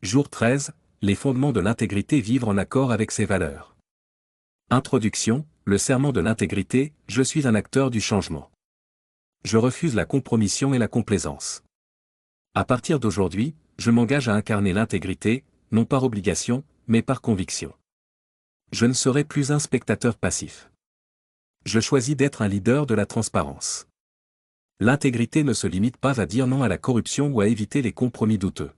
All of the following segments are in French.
Jour 13, les fondements de l'intégrité, vivre en accord avec ses valeurs. Introduction, le serment de l'intégrité, je suis un acteur du changement. Je refuse la compromission et la complaisance. À partir d'aujourd'hui, je m'engage à incarner l'intégrité, non par obligation, mais par conviction. Je ne serai plus un spectateur passif. Je choisis d'être un leader de la transparence. L'intégrité ne se limite pas à dire non à la corruption ou à éviter les compromis douteux.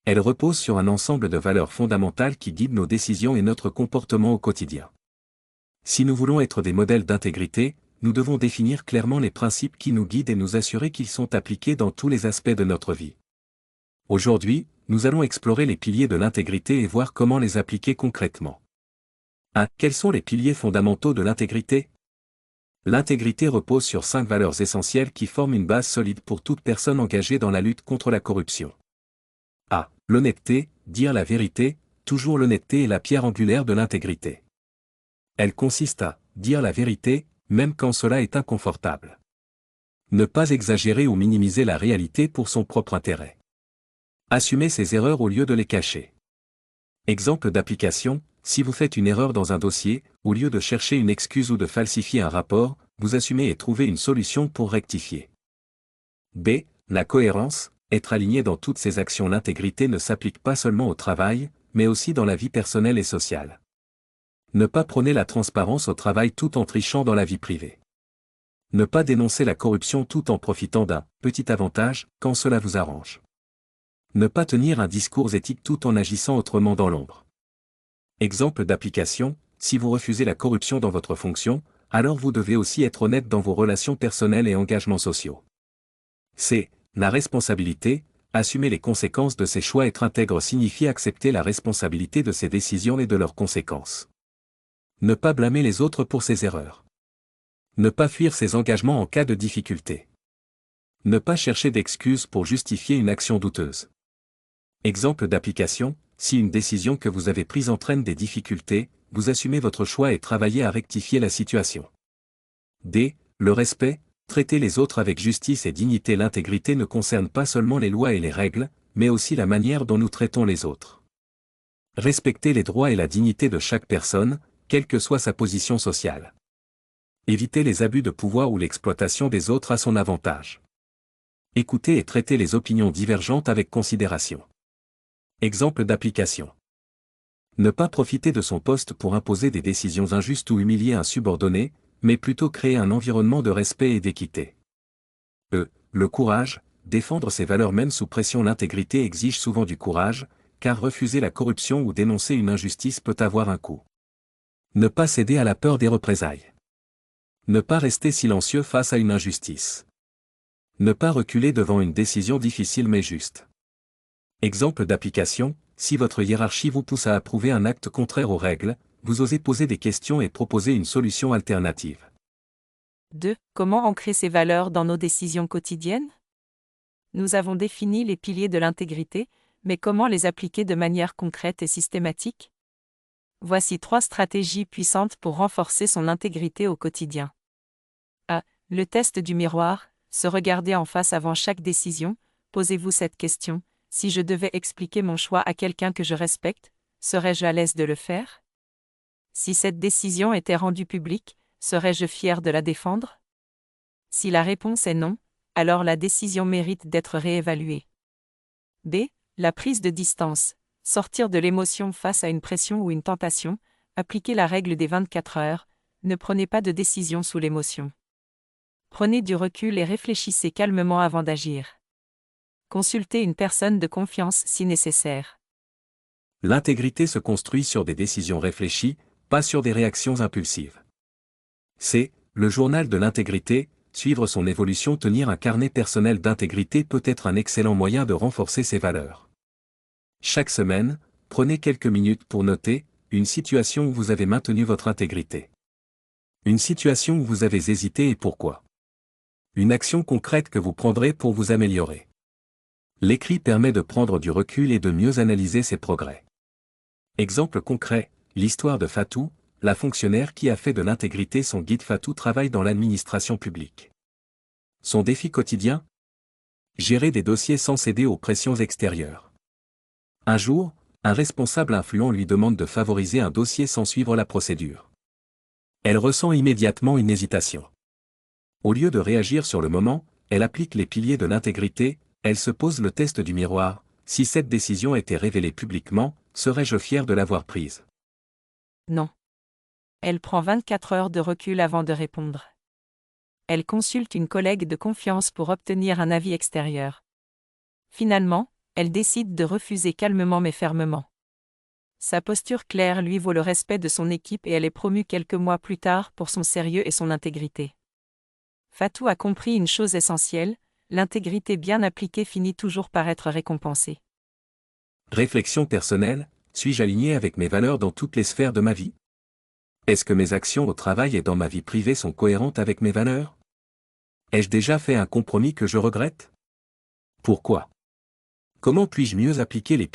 Elle repose sur un ensemble de valeurs fondamentales qui guident nos décisions et notre comportement au quotidien. Si nous voulons être des modèles d'intégrité, nous devons définir clairement les principes qui nous guident et nous assurer qu'ils sont appliqués dans tous les aspects de notre vie. Aujourd'hui, nous allons explorer les piliers de l'intégrité et voir comment les appliquer concrètement. 1. Quels sont les piliers fondamentaux de l'intégrité? L'intégrité repose sur 5 valeurs essentielles qui forment une base solide pour toute personne engagée dans la lutte contre la corruption. A. L'honnêteté, dire la vérité, toujours l'honnêteté est la pierre angulaire de l'intégrité. Elle consiste à dire la vérité, même quand cela est inconfortable. Ne pas exagérer ou minimiser la réalité pour son propre intérêt. Assumer ses erreurs au lieu de les cacher. Exemple d'application, si vous faites une erreur dans un dossier, au lieu de chercher une excuse ou de falsifier un rapport, vous assumez et trouvez une solution pour rectifier. B. La cohérence, être aligné dans toutes ses actions. L'intégrité ne s'applique pas seulement au travail, mais aussi dans la vie personnelle et sociale. Ne pas prôner la transparence au travail tout en trichant dans la vie privée. Ne pas dénoncer la corruption tout en profitant d'un petit avantage quand cela vous arrange. Ne pas tenir un discours éthique tout en agissant autrement dans l'ombre. Exemple d'application, si vous refusez la corruption dans votre fonction, alors vous devez aussi être honnête dans vos relations personnelles et engagements sociaux. C. La responsabilité, assumer les conséquences de ses choix. Être intègre signifie accepter la responsabilité de ses décisions et de leurs conséquences. Ne pas blâmer les autres pour ses erreurs. Ne pas fuir ses engagements en cas de difficulté. Ne pas chercher d'excuses pour justifier une action douteuse. Exemple d'application, si une décision que vous avez prise entraîne des difficultés, vous assumez votre choix et travaillez à rectifier la situation. D. Le respect, traiter les autres avec justice et dignité. L'intégrité ne concerne pas seulement les lois et les règles, mais aussi la manière dont nous traitons les autres. Respecter les droits et la dignité de chaque personne, quelle que soit sa position sociale. Éviter les abus de pouvoir ou l'exploitation des autres à son avantage. Écouter et traiter les opinions divergentes avec considération. Exemple d'application. Ne pas profiter de son poste pour imposer des décisions injustes ou humilier un subordonné, mais plutôt créer un environnement de respect et d'équité. E. Le courage, défendre ses valeurs même sous pression. L'intégrité exige souvent du courage, car refuser la corruption ou dénoncer une injustice peut avoir un coût. Ne pas céder à la peur des représailles. Ne pas rester silencieux face à une injustice. Ne pas reculer devant une décision difficile mais juste. Exemple d'application, si votre hiérarchie vous pousse à approuver un acte contraire aux règles, vous osez poser des questions et proposer une solution alternative. 2. Comment ancrer ces valeurs dans nos décisions quotidiennes? Nous avons défini les piliers de l'intégrité, mais comment les appliquer de manière concrète et systématique? Voici 3 stratégies puissantes pour renforcer son intégrité au quotidien. A. Le test du miroir, se regarder en face avant chaque décision. Posez-vous cette question: si je devais expliquer mon choix à quelqu'un que je respecte, serais-je à l'aise de le faire? Si cette décision était rendue publique, serais-je fier de la défendre? Si la réponse est non, alors la décision mérite d'être réévaluée. B. La prise de distance. Sortir de l'émotion face à une pression ou une tentation, appliquer la règle des 24 heures, ne prenez pas de décision sous l'émotion. Prenez du recul et réfléchissez calmement avant d'agir. Consultez une personne de confiance si nécessaire. L'intégrité se construit sur des décisions réfléchies, pas sur des réactions impulsives. C. Le journal de l'intégrité, suivre son évolution. Tenir un carnet personnel d'intégrité peut être un excellent moyen de renforcer ses valeurs. Chaque semaine, prenez quelques minutes pour noter une situation où vous avez maintenu votre intégrité. Une situation où vous avez hésité et pourquoi. Une action concrète que vous prendrez pour vous améliorer. L'écrit permet de prendre du recul et de mieux analyser ses progrès. Exemple concret, l'histoire de Fatou, la fonctionnaire qui a fait de l'intégrité son guide. Fatou travaille dans l'administration publique. Son défi quotidien? Gérer des dossiers sans céder aux pressions extérieures. Un jour, un responsable influent lui demande de favoriser un dossier sans suivre la procédure. Elle ressent immédiatement une hésitation. Au lieu de réagir sur le moment, elle applique les piliers de l'intégrité, elle se pose le test du miroir: si cette décision était révélée publiquement, serais-je fier de l'avoir prise? Non. Elle prend 24 heures de recul avant de répondre. Elle consulte une collègue de confiance pour obtenir un avis extérieur. Finalement, elle décide de refuser calmement mais fermement. Sa posture claire lui vaut le respect de son équipe et elle est promue quelques mois plus tard pour son sérieux et son intégrité. Fatou a compris une chose essentielle: l'intégrité bien appliquée finit toujours par être récompensée. Réflexion personnelle: suis-je aligné avec mes valeurs dans toutes les sphères de ma vie? Est-ce que mes actions au travail et dans ma vie privée sont cohérentes avec mes valeurs? Ai-je déjà fait un compromis que je regrette? Pourquoi? Comment puis-je mieux appliquer les piliers